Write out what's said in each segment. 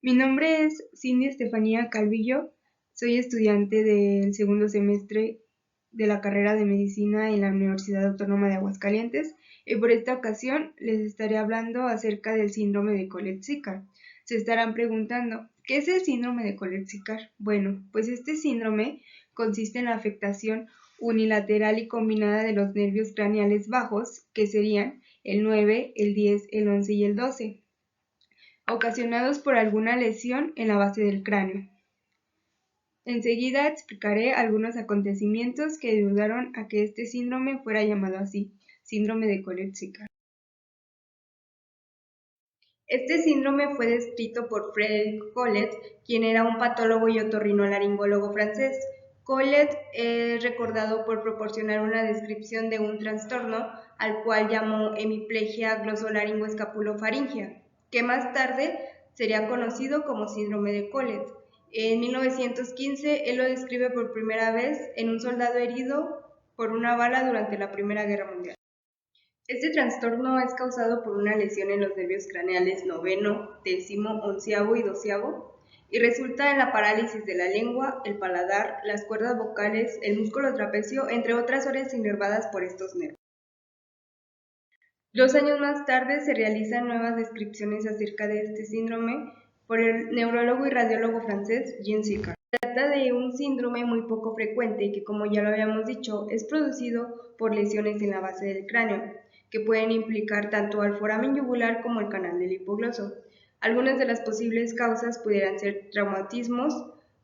Mi nombre es Cindy Estefanía Calvillo, soy estudiante del segundo semestre de la carrera de Medicina en la Universidad Autónoma de Aguascalientes y por esta ocasión les estaré hablando acerca del síndrome de Colet-Ziccar. Se estarán preguntando, ¿qué es el síndrome de Colet-Ziccar? Bueno, pues este síndrome consiste en la afectación unilateral y combinada de los nervios craneales bajos, que serían el 9, el 10, el 11 y el 12, ocasionados por alguna lesión en la base del cráneo. Enseguida explicaré algunos acontecimientos que ayudaron a que este síndrome fuera llamado así, síndrome de Colet-Ziccar. Este síndrome fue descrito por Frédéric Collet, quien era un patólogo y otorrinolaringólogo francés. Collet es recordado por proporcionar una descripción de un trastorno al cual llamó hemiplegia glosolaringoescapulofaringea, que más tarde sería conocido como síndrome de Collet. En 1915, él lo describe por primera vez en un soldado herido por una bala durante la Primera Guerra Mundial. Este trastorno es causado por una lesión en los nervios craneales noveno, décimo, onceavo y doceavo, y resulta en la parálisis de la lengua, el paladar, las cuerdas vocales, el músculo trapecio, entre otras áreas inervadas por estos nervios. 2 años más tarde se realizan nuevas descripciones acerca de este síndrome por el neurólogo y radiólogo francés Jean Sicard. Se trata de un síndrome muy poco frecuente que, como ya lo habíamos dicho, es producido por lesiones en la base del cráneo, que pueden implicar tanto al foramen yugular como el canal del hipogloso. Algunas de las posibles causas pudieran ser traumatismos,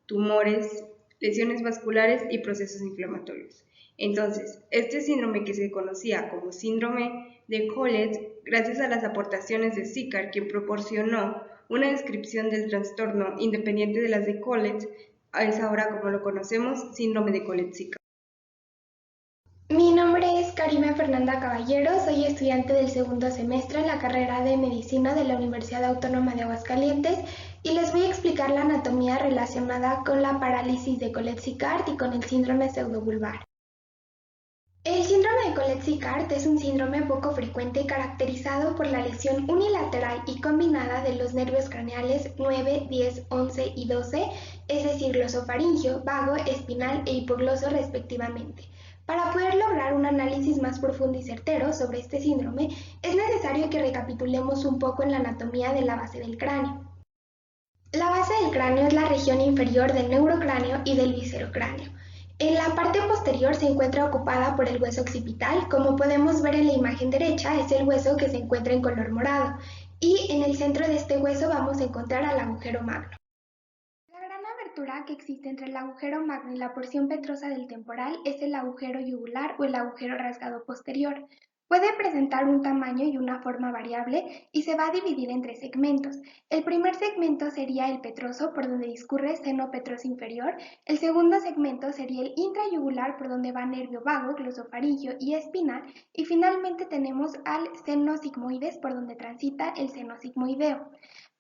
tumores, lesiones vasculares y procesos inflamatorios. Entonces, este síndrome, que se conocía como síndrome de Collet, gracias a las aportaciones de Sicard, quien proporcionó una descripción del trastorno independiente de las de Collet, es ahora, como lo conocemos, síndrome de Colet-Ziccar. Mi nombre es Karime Fernanda Caballero, soy estudiante del segundo semestre en la carrera de Medicina de la Universidad Autónoma de Aguascalientes y les voy a explicar la anatomía relacionada con la parálisis de Colet-Zicard y con el síndrome pseudobulbar. El síndrome de Colet-Zicard es un síndrome poco frecuente caracterizado por la lesión unilateral y combinada de los nervios craneales 9, 10, 11 y 12, es decir, glosofaringio, vago, espinal e hipogloso respectivamente. Para poder lograr un análisis más profundo y certero sobre este síndrome, es necesario que recapitulemos un poco en la anatomía de la base del cráneo. La base del cráneo es la región inferior del neurocráneo y del viscerocráneo. En la parte posterior se encuentra ocupada por el hueso occipital, como podemos ver en la imagen derecha, es el hueso que se encuentra en color morado, y en el centro de este hueso vamos a encontrar al agujero magno. La gran abertura que existe entre el agujero magno y la porción petrosa del temporal es el agujero yugular o el agujero rasgado posterior. Puede presentar un tamaño y una forma variable y se va a dividir en 3 segmentos. El primer segmento sería el petroso, por donde discurre seno petroso inferior. El segundo segmento sería el intrayugular, por donde va nervio vago, glosofaringio y espinal. Y finalmente tenemos al seno sigmoides, por donde transita el seno sigmoideo.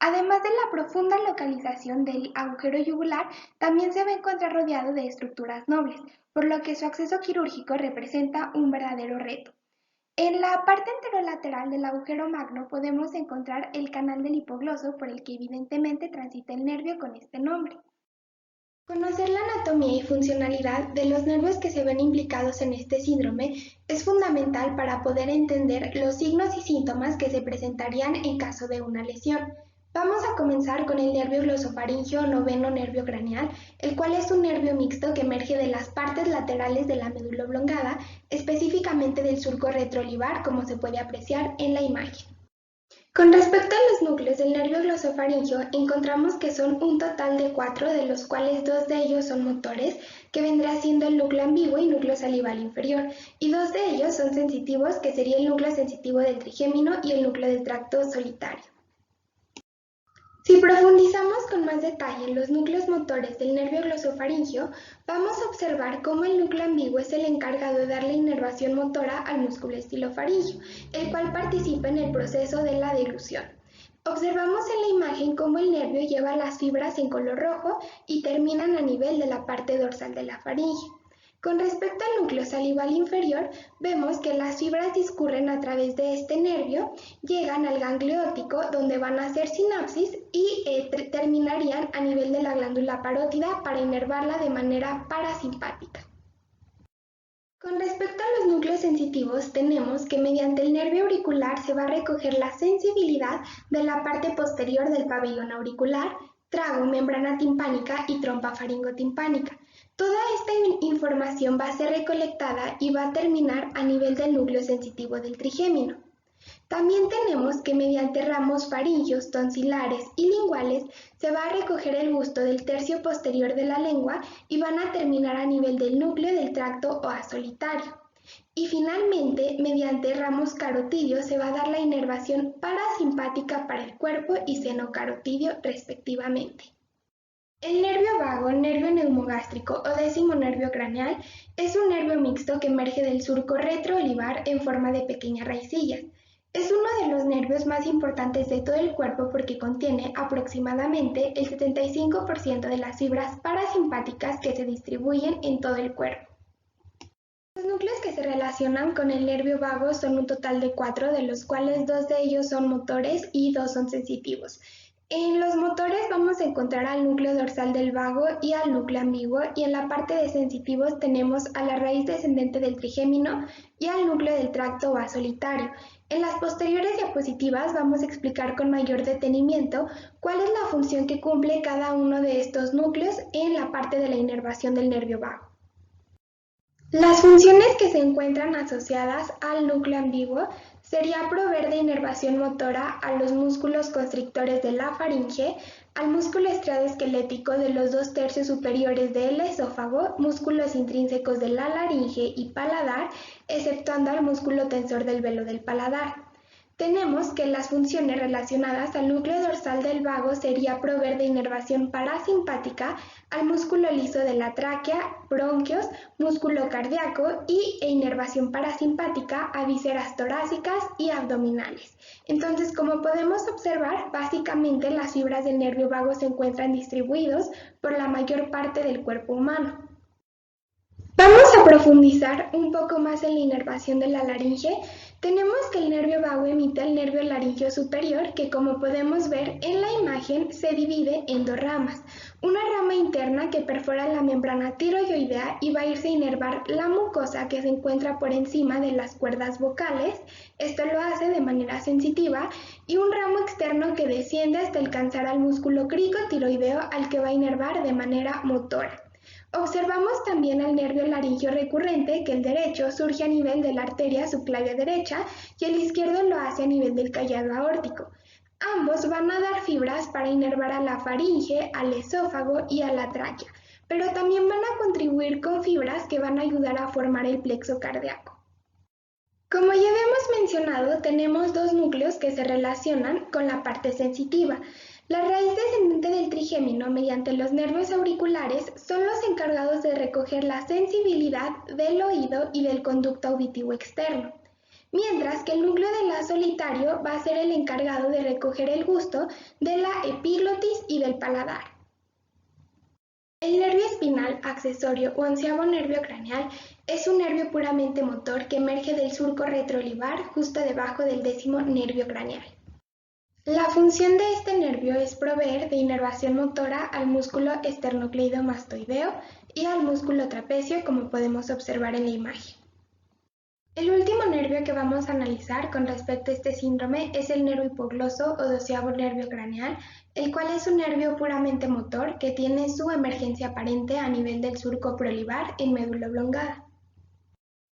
Además de la profunda localización del agujero yugular, también se va a encontrar rodeado de estructuras nobles, por lo que su acceso quirúrgico representa un verdadero reto. En la parte anterolateral del agujero magno podemos encontrar el canal del hipogloso, por el que evidentemente transita el nervio con este nombre. Conocer la anatomía y funcionalidad de los nervios que se ven implicados en este síndrome es fundamental para poder entender los signos y síntomas que se presentarían en caso de una lesión. Vamos a comenzar con el nervio glosofaringio o noveno nervio craneal, el cual es un nervio mixto que emerge de las partes laterales de la médula oblongada, específicamente del surco retroolivar, como se puede apreciar en la imagen. Con respecto a los núcleos del nervio glosofaringio, encontramos que son un total de 4, de los cuales 2 de ellos son motores, que vendrá siendo el núcleo ambiguo y núcleo salival inferior, y 2 de ellos son sensitivos, que sería el núcleo sensitivo del trigémino y el núcleo del tracto solitario. Si profundizamos con más detalle en los núcleos motores del nervio glosofaringio, vamos a observar cómo el núcleo ambiguo es el encargado de darle inervación motora al músculo estilofaringio, el cual participa en el proceso de la deglución. Observamos en la imagen cómo el nervio lleva las fibras en color rojo y terminan a nivel de la parte dorsal de la faringe. Con respecto al núcleo salival inferior, vemos que las fibras discurren a través de este nervio, llegan al ganglio óptico donde van a hacer sinapsis y terminarían a nivel de la glándula parótida para inervarla de manera parasimpática. Con respecto a los núcleos sensitivos, tenemos que mediante el nervio auricular se va a recoger la sensibilidad de la parte posterior del pabellón auricular, trago, membrana timpánica y trompa faringotimpánica. Toda esta información va a ser recolectada y va a terminar a nivel del núcleo sensitivo del trigémino. También tenemos que mediante ramos faringios, tonsilares y linguales se va a recoger el gusto del tercio posterior de la lengua y van a terminar a nivel del núcleo del tracto oasolitario. Y finalmente, mediante ramos carotidios se va a dar la inervación parasimpática para el cuerpo y seno carotidio respectivamente. El nervio vago, nervio neumogástrico o décimo nervio craneal es un nervio mixto que emerge del surco retroolivar en forma de pequeñas raicillas. Es uno de los nervios más importantes de todo el cuerpo porque contiene aproximadamente el 75% de las fibras parasimpáticas que se distribuyen en todo el cuerpo. Los núcleos que se relacionan con el nervio vago son un total de 4, de los cuales 2 de ellos son motores y 2 son sensitivos. En los motores vamos a encontrar al núcleo dorsal del vago y al núcleo ambiguo, y en la parte de sensitivos tenemos a la raíz descendente del trigémino y al núcleo del tracto vasolitario. En las posteriores diapositivas vamos a explicar con mayor detenimiento cuál es la función que cumple cada uno de estos núcleos en la parte de la inervación del nervio vago. Las funciones que se encuentran asociadas al núcleo ambiguo sería proveer de inervación motora a los músculos constrictores de la faringe, al músculo estriado-esquelético de los 2/3 superiores del esófago, músculos intrínsecos de la laringe y paladar, exceptuando al músculo tensor del velo del paladar. Tenemos que las funciones relacionadas al núcleo dorsal del vago sería proveer de inervación parasimpática al músculo liso de la tráquea, bronquios, músculo cardíaco e inervación parasimpática a vísceras torácicas y abdominales. Entonces, como podemos observar, básicamente las fibras del nervio vago se encuentran distribuidos por la mayor parte del cuerpo humano. Vamos a profundizar un poco más en la inervación de la laringe. Tenemos que el nervio vago emite el nervio laringeo superior, que como podemos ver en la imagen se divide en 2 ramas. Una rama interna que perfora la membrana tiroidea y va a irse a inervar la mucosa que se encuentra por encima de las cuerdas vocales. Esto lo hace de manera sensitiva, y un ramo externo que desciende hasta alcanzar al músculo cricotiroideo, al que va a inervar de manera motora. Observamos también al nervio laringeo recurrente, que el derecho surge a nivel de la arteria subclavia derecha y el izquierdo lo hace a nivel del callado aórtico. Ambos van a dar fibras para inervar a la faringe, al esófago y a la tráquea, pero también van a contribuir con fibras que van a ayudar a formar el plexo cardíaco. Como ya habíamos mencionado, tenemos 2 núcleos que se relacionan con la parte sensitiva. La raíz descendente del trigémino, mediante los nervios auriculares, son los encargados de recoger la sensibilidad del oído y del conducto auditivo externo, mientras que el núcleo del haz solitario va a ser el encargado de recoger el gusto de la epiglotis y del paladar. El nervio espinal accesorio o 11º nervio craneal es un nervio puramente motor que emerge del surco retroolivar justo debajo del 10º nervio craneal. La función de este nervio es proveer de inervación motora al músculo esternocleidomastoideo y al músculo trapecio, como podemos observar en la imagen. El último nervio que vamos a analizar con respecto a este síndrome es el nervio hipogloso o 12º nervio craneal, el cual es un nervio puramente motor que tiene su emergencia aparente a nivel del surco preolivar en médula oblongada.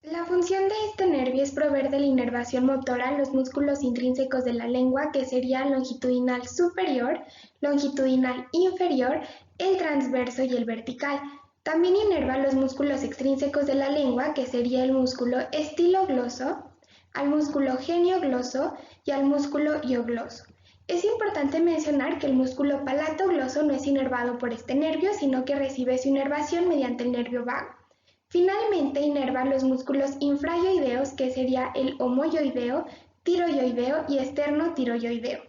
La función de este nervio es proveer de la inervación motora a los músculos intrínsecos de la lengua, que sería longitudinal superior, longitudinal inferior, el transverso y el vertical. También inerva los músculos extrínsecos de la lengua, que sería el músculo estilogloso, al músculo geniogloso y al músculo hiogloso. Es importante mencionar que el músculo palatogloso no es inervado por este nervio, sino que recibe su inervación mediante el nervio vago. Finalmente, inerva los músculos infrayoideos, que sería el homoyoideo, tiroyoideo y esternotiroyoideo.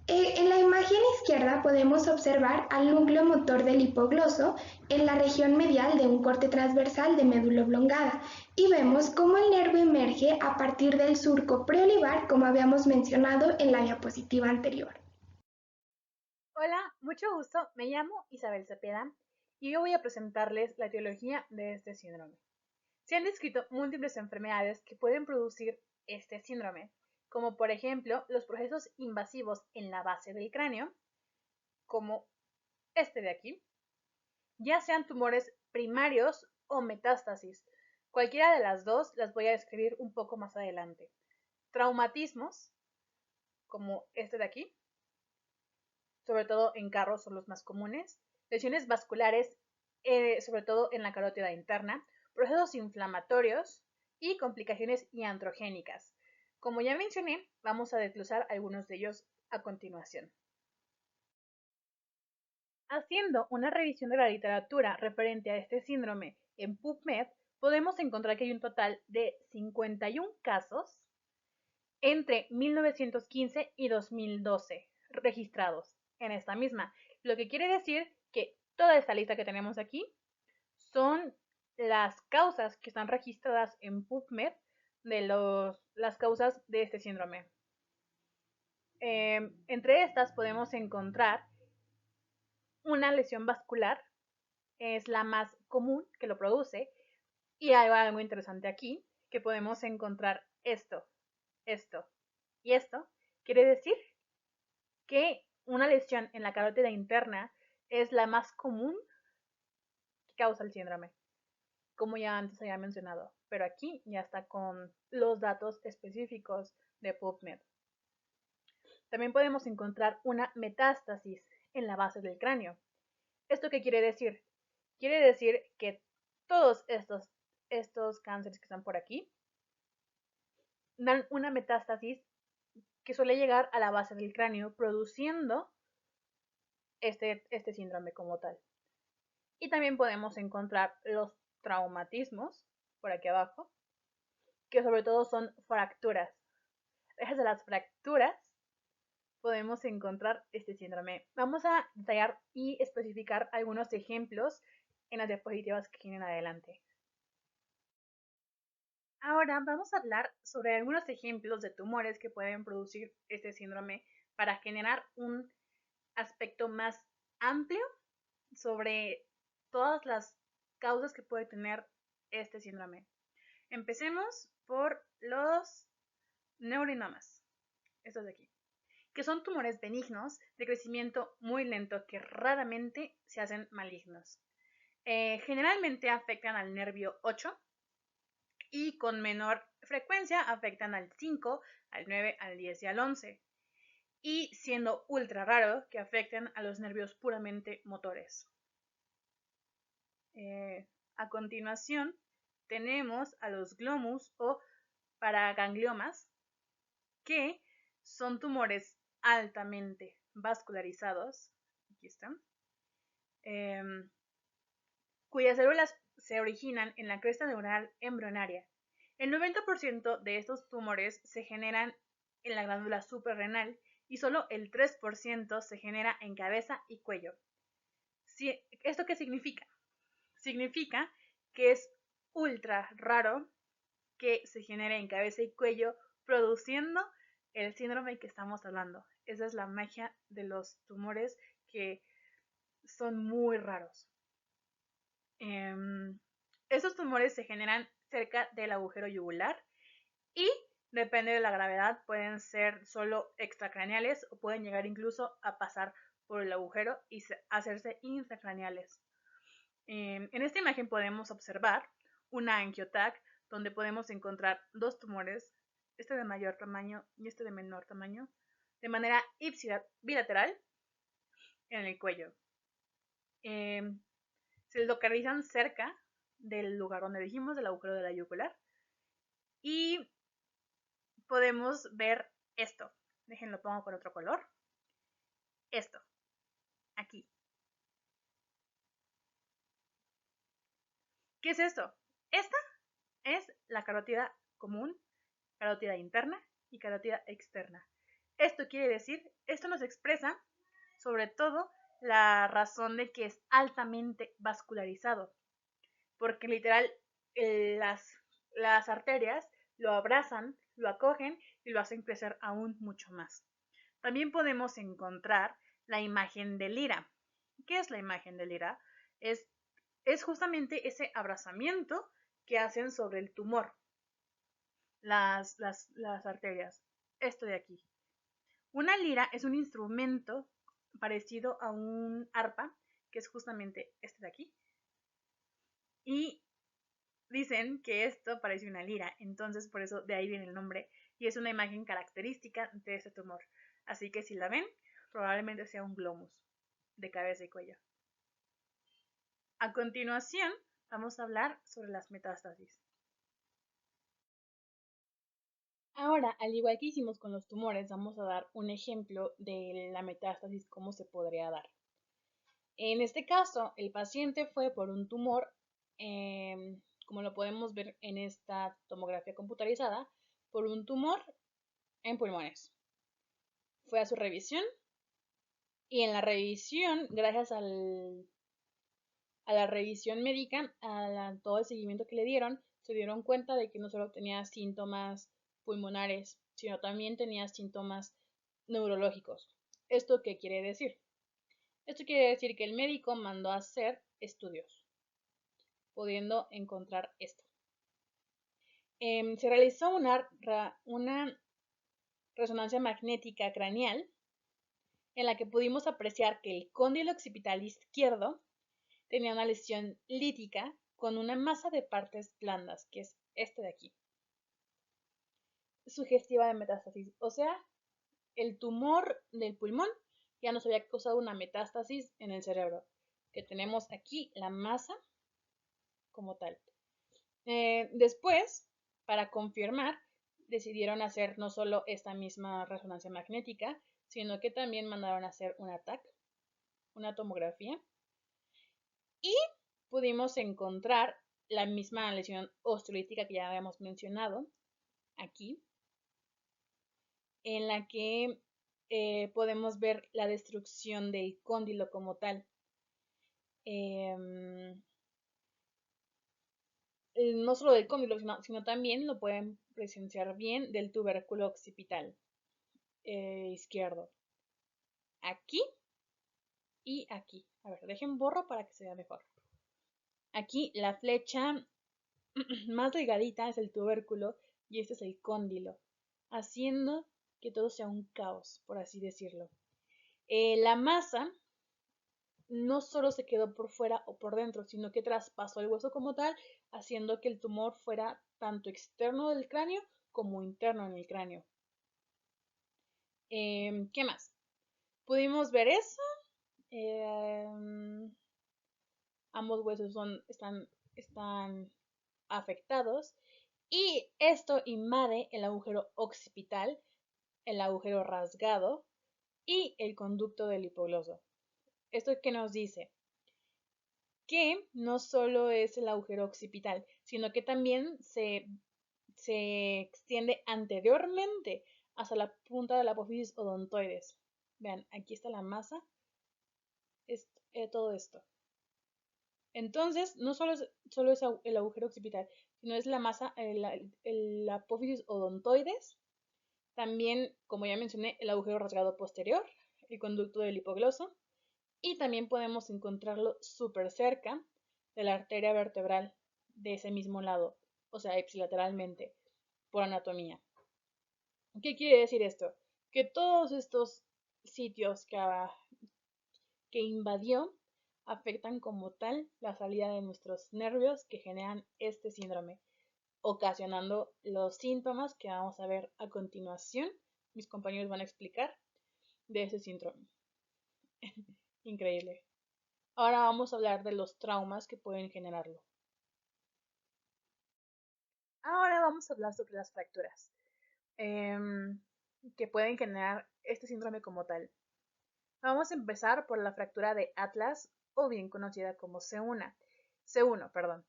En la imagen izquierda podemos observar al núcleo motor del hipogloso en la región medial de un corte transversal de médula oblongada y vemos cómo el nervio emerge a partir del surco preolivar, como habíamos mencionado en la diapositiva anterior. Hola, mucho gusto, me llamo Isabel Cepeda y yo voy a presentarles la etiología de este síndrome. Se han descrito múltiples enfermedades que pueden producir este síndrome, como por ejemplo los procesos invasivos en la base del cráneo, como este de aquí, ya sean tumores primarios o metástasis. Cualquiera de las dos las voy a describir un poco más adelante. Traumatismos, como este de aquí, sobre todo en carros son los más comunes. Lesiones vasculares, sobre todo en la carótida interna. Procesos inflamatorios y complicaciones iatrogénicas. Como ya mencioné, vamos a desglosar algunos de ellos a continuación. Haciendo una revisión de la literatura referente a este síndrome en PubMed, podemos encontrar que hay un total de 51 casos entre 1915 y 2012 registrados en esta misma, lo que quiere decir que toda esta lista que tenemos aquí son las causas que están registradas en PubMed de las causas de este síndrome. Entre estas podemos encontrar una lesión vascular, es la más común que lo produce, y hay algo interesante aquí, que podemos encontrar esto y esto, quiere decir que una lesión en la carótida interna es la más común que causa el síndrome, como ya antes había mencionado, pero aquí ya está con los datos específicos de PubMed. También podemos encontrar una metástasis en la base del cráneo. ¿Esto qué quiere decir? Quiere decir que todos estos cánceres que están por aquí dan una metástasis que suele llegar a la base del cráneo, produciendo este síndrome como tal. Y también podemos encontrar los traumatismos por aquí abajo, que sobre todo son fracturas. Gracias a las fracturas podemos encontrar este síndrome. Vamos a detallar y especificar algunos ejemplos en las diapositivas que vienen adelante. Ahora vamos a hablar sobre algunos ejemplos de tumores que pueden producir este síndrome para generar un aspecto más amplio sobre todas las causas que puede tener este síndrome. Empecemos por los neurinomas, estos de aquí, que son tumores benignos de crecimiento muy lento que raramente se hacen malignos. Generalmente afectan al nervio 8 y con menor frecuencia afectan al 5, al 9, al 10 y al 11. Y siendo ultra raro que afecten a los nervios puramente motores. A continuación tenemos a los glomus o paragangliomas, que son tumores altamente vascularizados, aquí están, cuyas células se originan en la cresta neural embrionaria. El 90% de estos tumores se generan en la glándula suprarrenal y solo el 3% se genera en cabeza y cuello. ¿Esto qué significa? Significa que es ultra raro que se genere en cabeza y cuello, produciendo el síndrome que estamos hablando. Esa es la magia de los tumores, que son muy raros. Esos tumores se generan cerca del agujero yugular y depende de la gravedad, pueden ser solo extracraneales o pueden llegar incluso a pasar por el agujero y hacerse intracraneales. En esta imagen podemos observar una angiotac donde podemos encontrar dos tumores, este de mayor tamaño y este de menor tamaño, de manera bilateral en el cuello. Se localizan cerca del lugar donde dijimos, del agujero de la yugular, y podemos ver esto. Déjenlo pongo con otro color. Esto, aquí. ¿Qué es esto? Esta es la carótida común, carótida interna y carótida externa. Esto nos expresa sobre todo la razón de que es altamente vascularizado, porque literal las arterias lo abrazan, lo acogen y lo hacen crecer aún mucho más. También podemos encontrar la imagen de Lira. ¿Qué es la imagen de Lira? Es justamente ese abrazamiento que hacen sobre el tumor, las arterias. Esto de aquí. Una lira es un instrumento parecido a un arpa, que es justamente este de aquí. Y dicen que esto parece una lira, entonces por eso de ahí viene el nombre. Y es una imagen característica de este tumor. Así que si la ven, probablemente sea un glomus de cabeza y cuello. A continuación, vamos a hablar sobre las metástasis. Ahora, al igual que hicimos con los tumores, vamos a dar un ejemplo de la metástasis, cómo se podría dar. En este caso, el paciente fue por un tumor, como lo podemos ver en esta tomografía computarizada, por un tumor en pulmones. Fue a su revisión y en la revisión, gracias a la revisión médica, todo el seguimiento que le dieron, se dieron cuenta de que no solo tenía síntomas pulmonares, sino también tenía síntomas neurológicos. ¿Esto qué quiere decir? Esto quiere decir que el médico mandó a hacer estudios, pudiendo encontrar esto. Se realizó una resonancia magnética craneal en la que pudimos apreciar que el cóndilo occipital izquierdo tenía una lesión lítica con una masa de partes blandas, que es este de aquí, sugestiva de metástasis. O sea, el tumor del pulmón ya nos había causado una metástasis en el cerebro, que tenemos aquí la masa como tal. Después, para confirmar, decidieron hacer no solo esta misma resonancia magnética, sino que también mandaron a hacer un TAC, una tomografía, y pudimos encontrar la misma lesión osteolítica que ya habíamos mencionado aquí, en la que podemos ver la destrucción del cóndilo como tal. No solo del cóndilo, sino también lo pueden presenciar bien del tubérculo occipital izquierdo. Aquí y aquí. A ver, dejen borro para que se vea mejor. Aquí la flecha más delgadita es el tubérculo y este es el cóndilo, haciendo que todo sea un caos, por así decirlo. La masa no solo se quedó por fuera o por dentro, sino que traspasó el hueso como tal, haciendo que el tumor fuera tanto externo del cráneo como interno en el cráneo. ¿Qué más? Pudimos ver eso. Ambos huesos están afectados y esto invade el agujero occipital, el agujero rasgado y el conducto del hipogloso. ¿Esto qué nos dice? Que no solo es el agujero occipital, sino que también se extiende anteriormente hasta la punta de la apófisis odontoides. Vean, aquí está la masa, es todo esto. Entonces, no solo es el agujero occipital, sino es la masa, el apófisis odontoides, también, como ya mencioné, el agujero rasgado posterior, el conducto del hipogloso, y también podemos encontrarlo súper cerca de la arteria vertebral de ese mismo lado, o sea, ipsilateralmente, por anatomía. ¿Qué quiere decir esto? Que todos estos sitios que invadió afectan como tal la salida de nuestros nervios que generan este síndrome, ocasionando los síntomas que vamos a ver a continuación. Mis compañeros van a explicar de ese síndrome. Increíble. Ahora vamos a hablar de los traumas que pueden generarlo. Ahora vamos a hablar sobre las fracturas que pueden generar este síndrome como tal. Vamos a empezar por la fractura de Atlas, o bien conocida como C1, perdón,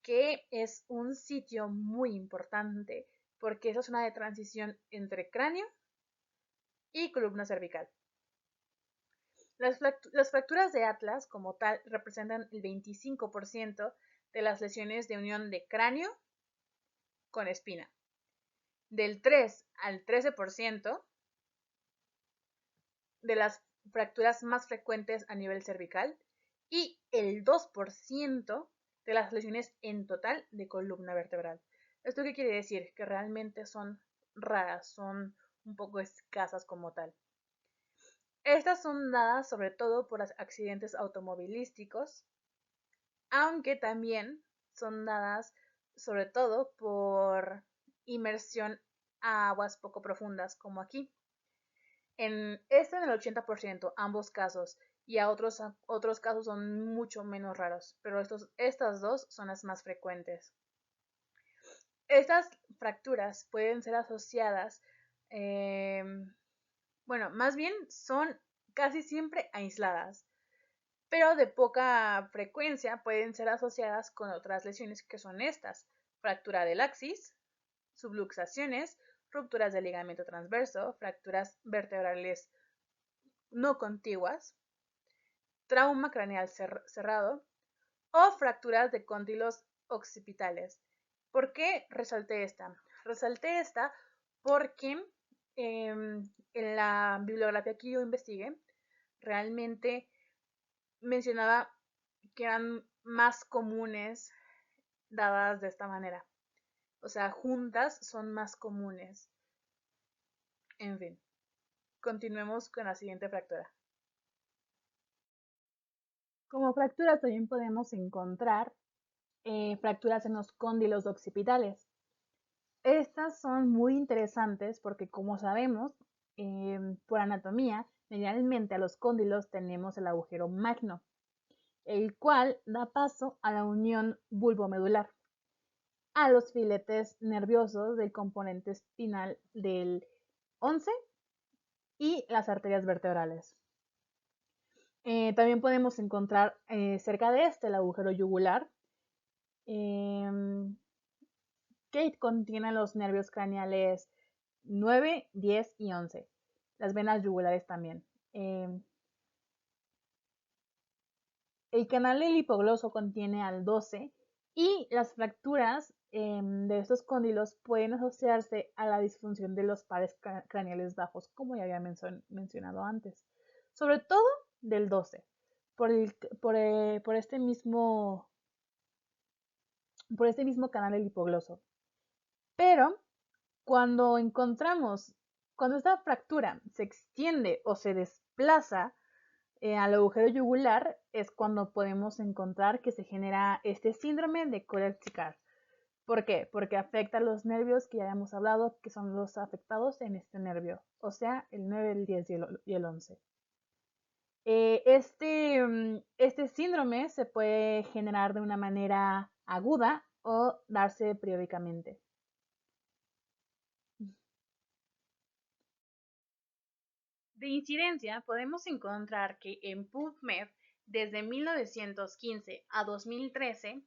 que es un sitio muy importante porque es una zona de transición entre cráneo y columna cervical. Las fracturas de atlas, como tal, representan el 25% de las lesiones de unión de cráneo con espina. Del 3 al 13% de las fracturas más frecuentes a nivel cervical y el 2% de las lesiones en total de columna vertebral. ¿Esto qué quiere decir? Que realmente son raras, son un poco escasas como tal. Estas son dadas sobre todo por accidentes automovilísticos, aunque también son dadas sobre todo por inmersión a aguas poco profundas, como aquí. En el 80%, ambos casos, y a otros casos son mucho menos raros, pero estas dos son las más frecuentes. Estas fracturas pueden ser asociadas, más bien son casi siempre aisladas, pero de poca frecuencia pueden ser asociadas con otras lesiones que son estas: fractura del axis, subluxaciones, rupturas del ligamento transverso, fracturas vertebrales no contiguas, trauma craneal cerrado o fracturas de cóndilos occipitales. ¿Por qué resalté esta? Resalté esta porque en la bibliografía que yo investigué realmente mencionaba que eran más comunes dadas de esta manera. O sea, juntas son más comunes. En fin, continuemos con la siguiente fractura. Como fracturas también podemos encontrar fracturas en los cóndilos occipitales. Estas son muy interesantes porque, como sabemos, por anatomía, generalmente a los cóndilos tenemos el agujero magno, el cual da paso a la unión bulbomedular, a los filetes nerviosos del componente espinal del 11 y las arterias vertebrales. También podemos encontrar cerca de este el agujero yugular, que contiene los nervios craneales 9, 10 y 11. Las venas yugulares también. El canal del hipogloso contiene al 12 y las fracturas de estos cóndilos pueden asociarse a la disfunción de los pares craneales bajos, como ya había mencionado antes. Sobre todo del 12, por este mismo canal del hipogloso. Pero cuando esta fractura se extiende o se desplaza al agujero yugular, es cuando podemos encontrar que se genera este síndrome de Koletz-Sicard. ¿Por qué? Porque afecta a los nervios que ya habíamos hablado, que son los afectados en este nervio, o sea, el 9, el 10 y el 11. Este síndrome se puede generar de una manera aguda o darse periódicamente. De incidencia, podemos encontrar que en PubMed, desde 1915 a 2013,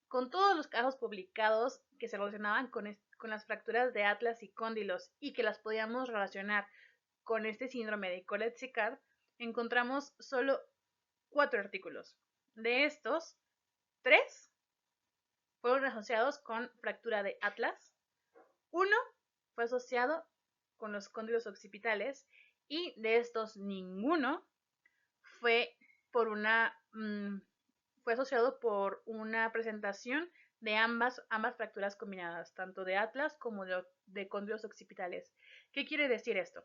con todos los casos publicados que se relacionaban con las fracturas de atlas y cóndilos y que las podíamos relacionar con este síndrome de Koletz-Sicard, encontramos solo 4 artículos. De estos, 3 fueron asociados con fractura de atlas, 1 fue asociado con los cóndilos occipitales, y de estos ninguno fue asociado por una presentación de ambas fracturas combinadas, tanto de atlas como de cóndilos occipitales. ¿Qué quiere decir esto?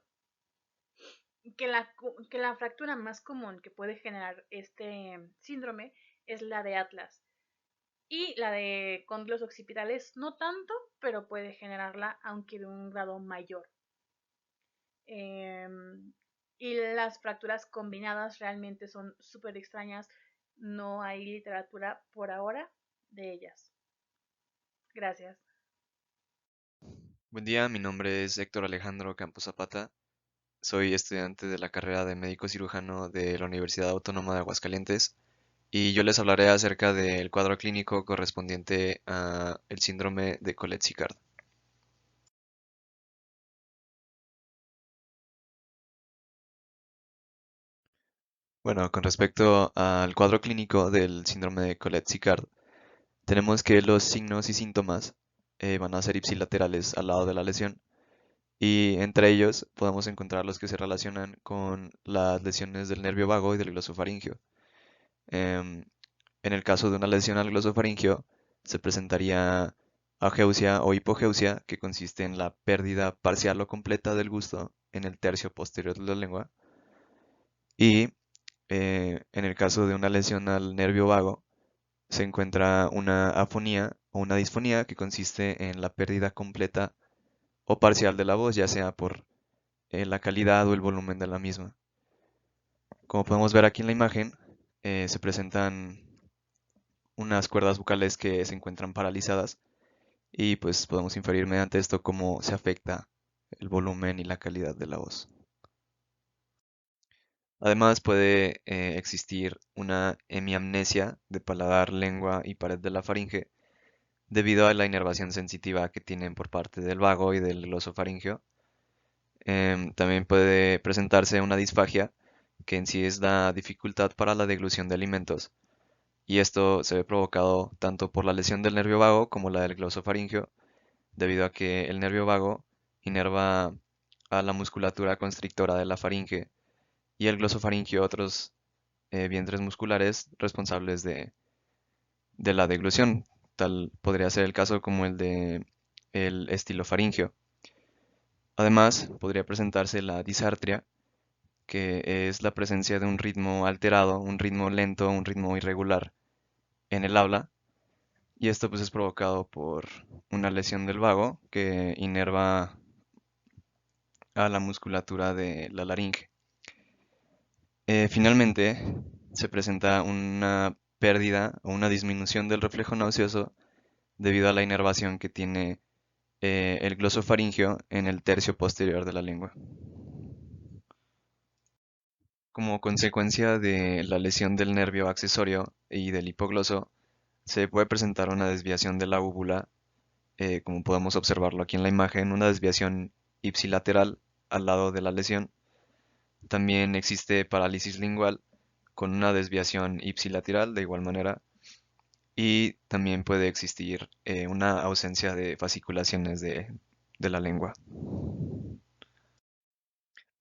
Que la fractura más común que puede generar este síndrome es la de atlas, y la de cóndilos occipitales no tanto, pero puede generarla, aunque de un grado mayor. Y las fracturas combinadas realmente son súper extrañas. No hay literatura por ahora de ellas. Gracias. Buen día, mi nombre es Héctor Alejandro Campos Zapata. Soy estudiante de la carrera de médico cirujano de la Universidad Autónoma de Aguascalientes y yo les hablaré acerca del cuadro clínico correspondiente al síndrome de Koletz-Sicard. Bueno, con respecto al cuadro clínico del síndrome de Collet-Sicard, tenemos que los signos y síntomas van a ser ipsilaterales al lado de la lesión y entre ellos podemos encontrar los que se relacionan con las lesiones del nervio vago y del glosofaringio. Em, en el caso de una lesión al glosofaringio, se presentaría ageusia o hipogeusia, que consiste en la pérdida parcial o completa del gusto en el tercio posterior de la lengua. Y en el caso de una lesión al nervio vago, se encuentra una afonía o una disfonía que consiste en la pérdida completa o parcial de la voz, ya sea por la calidad o el volumen de la misma. Como podemos ver aquí en la imagen, se presentan unas cuerdas vocales que se encuentran paralizadas y pues podemos inferir mediante esto cómo se afecta el volumen y la calidad de la voz. Además puede existir una hemiamnesia de paladar, lengua y pared de la faringe debido a la inervación sensitiva que tienen por parte del vago y del glosofaringio. También puede presentarse una disfagia, que en sí es la dificultad para la deglución de alimentos, y esto se ve provocado tanto por la lesión del nervio vago como la del glosofaringio, debido a que el nervio vago inerva a la musculatura constrictora de la faringe y el glosofaringio otros vientres musculares responsables de la deglución. Tal podría ser el caso como el de el estilofaringio. Además, podría presentarse la disartria, que es la presencia de un ritmo alterado, un ritmo lento, un ritmo irregular en el habla, y esto pues es provocado por una lesión del vago que inerva a la musculatura de la laringe. Finalmente, se presenta una pérdida o una disminución del reflejo nauseoso debido a la inervación que tiene el glosofaringio en el tercio posterior de la lengua. Como consecuencia de la lesión del nervio accesorio y del hipogloso, se puede presentar una desviación de la úvula, como podemos observarlo aquí en la imagen, una desviación ipsilateral al lado de la lesión. También existe parálisis lingual con una desviación ipsilateral de igual manera. Y también puede existir una ausencia de fasciculaciones de la lengua.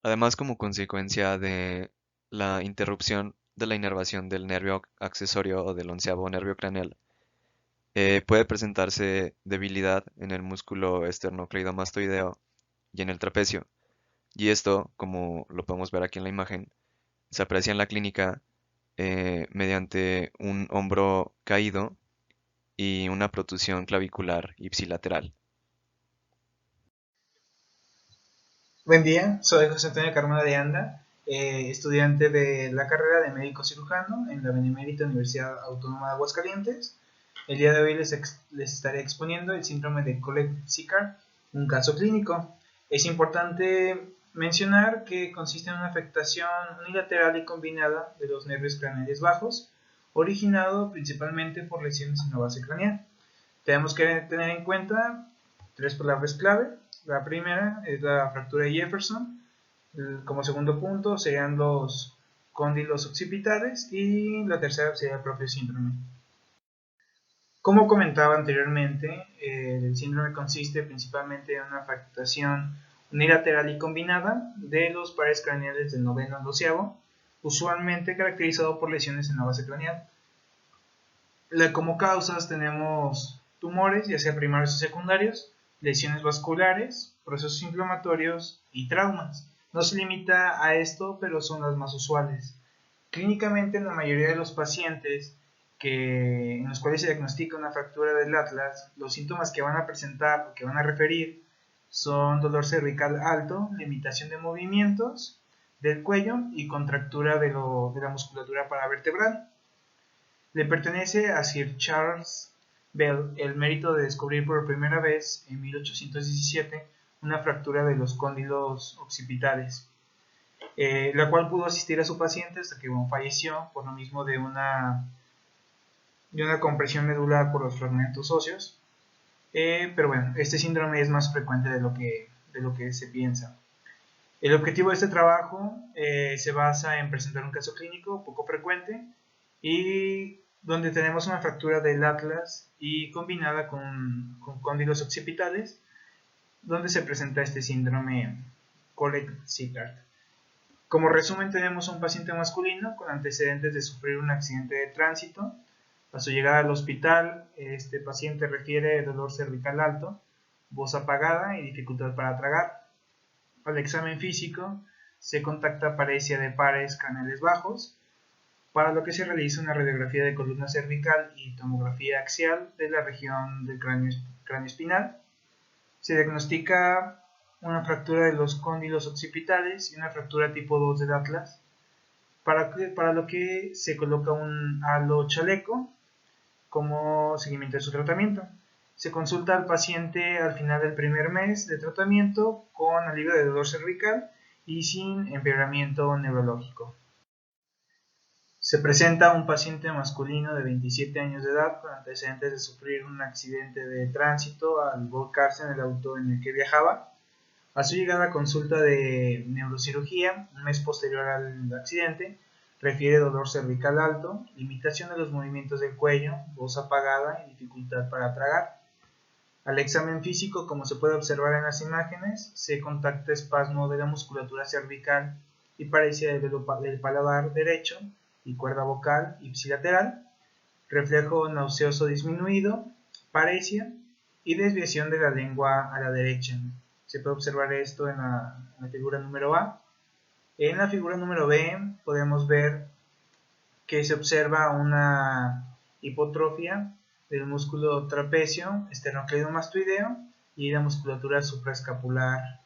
Además, como consecuencia de la interrupción de la inervación del nervio accesorio o del onceavo nervio craneal, puede presentarse debilidad en el músculo esternocleidomastoideo y en el trapecio. Y esto, como lo podemos ver aquí en la imagen, se aprecia en la clínica mediante un hombro caído y una protusión clavicular ipsilateral. Buen día, soy José Antonio Carmona de Anda, estudiante de la carrera de médico cirujano en la Benemérita Universidad Autónoma de Aguascalientes. El día de hoy les estaré exponiendo el síndrome de Collet-Sicard, un caso clínico. Es importante mencionar que consiste en una afectación unilateral y combinada de los nervios craneales bajos, originado principalmente por lesiones en la base craneal. Tenemos que tener en cuenta tres palabras clave. La primera es la fractura de Jefferson. Como segundo punto serían los cóndilos occipitales y la tercera sería el propio síndrome. Como comentaba anteriormente, el síndrome consiste principalmente en una afectación unilateral y combinada de los pares craneales del noveno al doceavo, usualmente caracterizado por lesiones en la base craneal. Como causas tenemos tumores, ya sea primarios o secundarios, lesiones vasculares, procesos inflamatorios y traumas. No se limita a esto, pero son las más usuales. Clínicamente, en la mayoría de los pacientes en los cuales se diagnostica una fractura del atlas, los síntomas que van a presentar o que van a referir son dolor cervical alto, limitación de movimientos del cuello y contractura de la musculatura paravertebral. Le pertenece a Sir Charles Bell el mérito de descubrir por primera vez en 1817 una fractura de los cóndilos occipitales, la cual pudo asistir a su paciente hasta que falleció por lo mismo de una compresión medular por los fragmentos óseos. Pero bueno, este síndrome es más frecuente de lo que se piensa. El objetivo de este trabajo se basa en presentar un caso clínico poco frecuente y donde tenemos una fractura del atlas y combinada con cóndilos occipitales, donde se presenta este síndrome Collet-Sickert. Como resumen, tenemos a un paciente masculino con antecedentes de sufrir un accidente de tránsito. A su llegada al hospital, este paciente refiere dolor cervical alto, voz apagada y dificultad para tragar. Al examen físico se contacta paresia de pares canales bajos, para lo que se realiza una radiografía de columna cervical y tomografía axial de la región del cráneo espinal. Se diagnostica una fractura de los cóndilos occipitales y una fractura tipo 2 del atlas, para lo que se coloca un halo chaleco como seguimiento de su tratamiento. Se consulta al paciente al final del primer mes de tratamiento con alivio de dolor cervical y sin empeoramiento neurológico. Se presenta un paciente masculino de 27 años de edad con antecedentes de sufrir un accidente de tránsito al volcarse en el auto en el que viajaba. A su llegada a consulta de neurocirugía, un mes posterior al accidente, refiere dolor cervical alto, limitación de los movimientos del cuello, voz apagada y dificultad para tragar. Al examen físico, como se puede observar en las imágenes, se contacta espasmo de la musculatura cervical y parecia del paladar derecho y cuerda vocal ipsilateral, reflejo nauseoso disminuido, parecia y desviación de la lengua a la derecha. Se puede observar esto en la figura número A. En la figura número B podemos ver que se observa una hipotrofia del músculo trapecio, esternocleidomastoideo y la musculatura supraescapular.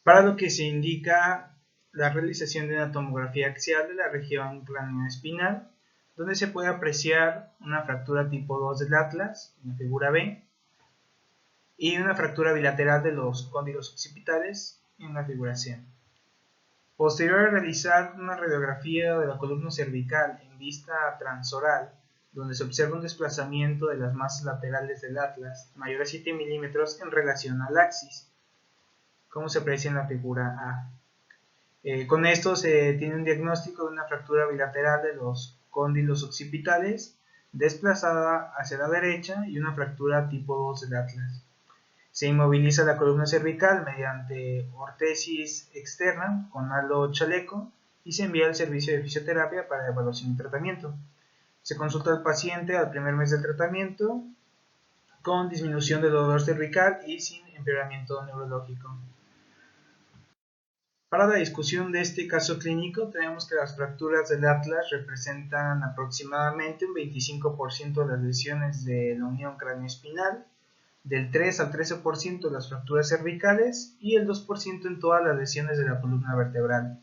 Para lo que se indica la realización de una tomografía axial de la región craneoespinal, donde se puede apreciar una fractura tipo 2 del atlas, en la figura B, y una fractura bilateral de los cóndilos occipitales, en la figura C. Posterior a realizar una radiografía de la columna cervical en vista transoral, donde se observa un desplazamiento de las masas laterales del atlas mayor a 7 milímetros en relación al axis, como se aprecia en la figura A. Con esto se tiene un diagnóstico de una fractura bilateral de los cóndilos occipitales desplazada hacia la derecha y una fractura tipo 2 del atlas. Se inmoviliza la columna cervical mediante ortesis externa con halo chaleco y se envía al servicio de fisioterapia para evaluación y tratamiento. Se consulta al paciente al primer mes del tratamiento con disminución del dolor cervical y sin empeoramiento neurológico. Para la discusión de este caso clínico, tenemos que las fracturas del atlas representan aproximadamente un 25% de las lesiones de la unión craneoespinal, del 3 al 13% de las fracturas cervicales y el 2% en todas las lesiones de la columna vertebral.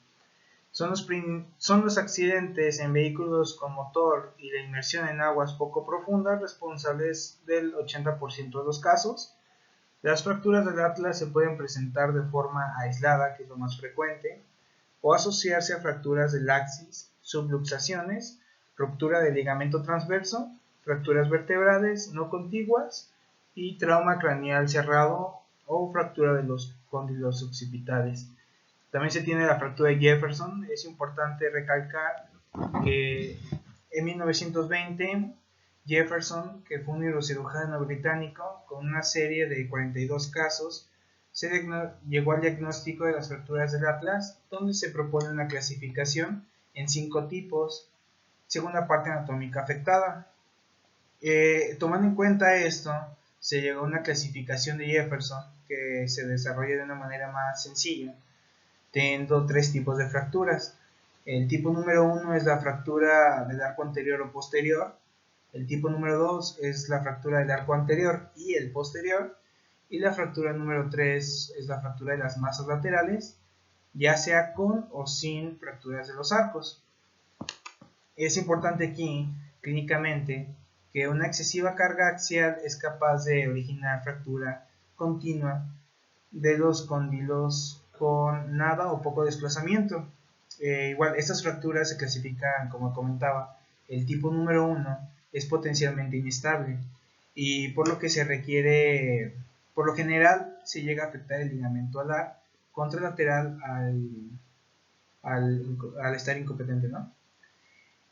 Son los accidentes en vehículos con motor y la inmersión en aguas poco profundas responsables del 80% de los casos. Las fracturas del atlas se pueden presentar de forma aislada, que es lo más frecuente, o asociarse a fracturas del axis, subluxaciones, ruptura del ligamento transverso, fracturas vertebrales no contiguas y trauma craneal cerrado o fractura de los cóndilos occipitales. También se tiene la fractura de Jefferson. Es importante recalcar que en 1920 Jefferson, que fue un neurocirujano británico con una serie de 42 casos, llegó al diagnóstico de las fracturas del atlas, donde se propone una clasificación en 5 tipos según la parte anatómica afectada. Tomando en cuenta esto, se llegó a una clasificación de Jefferson que se desarrolla de una manera más sencilla, teniendo 3 tipos de fracturas. El tipo número 1 es la fractura del arco anterior o posterior. El tipo número 2 es la fractura del arco anterior y el posterior. Y la fractura número 3 es la fractura de las masas laterales, ya sea con o sin fracturas de los arcos. Es importante aquí, clínicamente, que una excesiva carga axial es capaz de originar fractura continua de los cóndilos con nada o poco desplazamiento. Igual, estas fracturas se clasifican, como comentaba. El tipo número 1 es potencialmente inestable y por lo que se requiere Por lo general se llega a afectar el ligamento alar contralateral al estar incompetente, ¿no?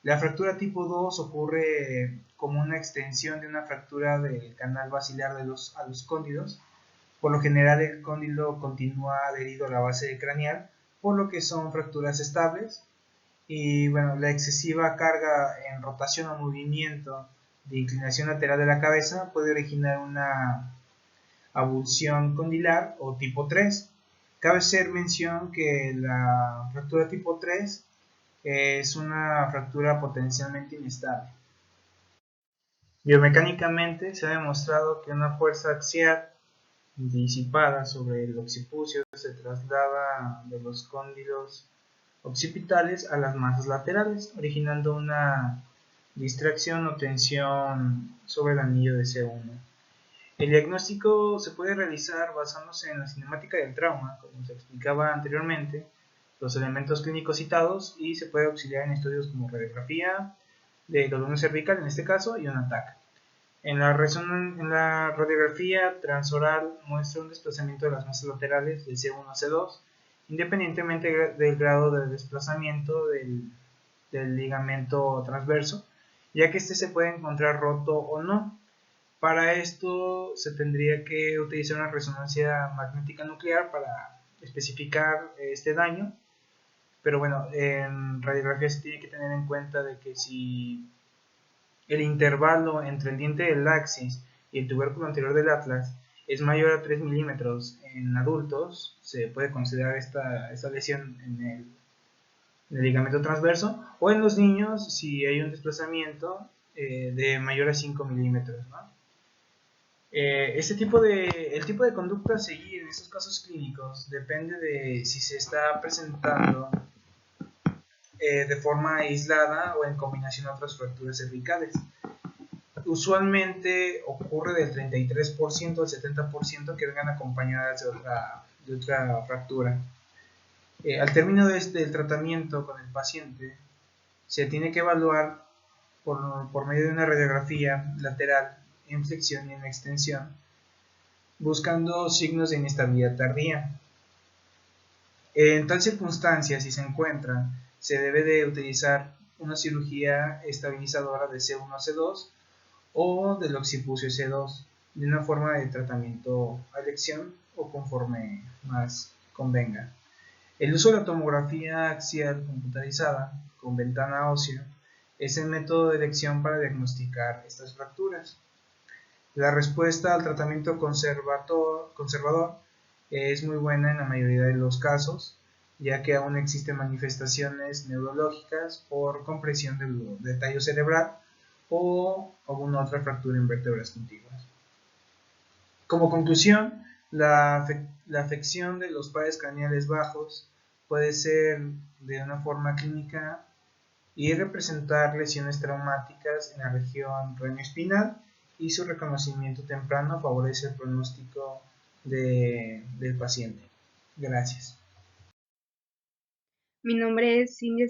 La fractura tipo 2 ocurre como una extensión de una fractura del canal basilar a los cóndilos. Por lo general el cóndilo continúa adherido a la base craneal, por lo que son fracturas estables. Y bueno, la excesiva carga en rotación o movimiento de inclinación lateral de la cabeza puede originar una avulsión condilar o tipo 3. Cabe hacer mención que la fractura tipo 3 es una fractura potencialmente inestable. Biomecánicamente se ha demostrado que una fuerza axial disipada sobre el occipucio se traslada de los cóndilos occipitales a las masas laterales, originando una distracción o tensión sobre el anillo de C1. El diagnóstico se puede realizar basándose en la cinemática del trauma, como se explicaba anteriormente, los elementos clínicos citados, y se puede auxiliar en estudios como radiografía de columna cervical en este caso y un ataque. En la radiografía transoral muestra un desplazamiento de las masas laterales de C1 a C2, independientemente del grado de desplazamiento del ligamento transverso, ya que este se puede encontrar roto o no. Para esto se tendría que utilizar una resonancia magnética nuclear para especificar este daño, pero bueno, en radiografía se tiene que tener en cuenta de que si el intervalo entre el diente del axis y el tubérculo anterior del atlas es mayor a 3 milímetros en adultos, se puede considerar esta lesión en el ligamento transverso, o en los niños si hay un desplazamiento de mayor a 5 milímetros, ¿no? El tipo de conducta a seguir en estos casos clínicos depende de si se está presentando de forma aislada o en combinación a otras fracturas cervicales. Usualmente ocurre del 33% al 70% que vengan acompañadas de otra fractura. Al término del tratamiento con el paciente, se tiene que evaluar por medio de una radiografía lateral en flexión y en extensión, buscando signos de inestabilidad tardía. En tal circunstancia, si se encuentra, se debe de utilizar una cirugía estabilizadora de C1 a C2 o del occipucio C2, de una forma de tratamiento a elección o conforme más convenga. El uso de la tomografía axial computarizada con ventana ósea es el método de elección para diagnosticar estas fracturas. La respuesta al tratamiento conservador es muy buena en la mayoría de los casos, ya que aún existen manifestaciones neurológicas por compresión del tallo cerebral o alguna otra fractura en vértebras contiguas. Como conclusión, la afección de los pares craneales bajos puede ser de una forma clínica y representar lesiones traumáticas en la región craneoespinal, y su reconocimiento temprano favorece el pronóstico del paciente. Gracias. Mi nombre es Cindy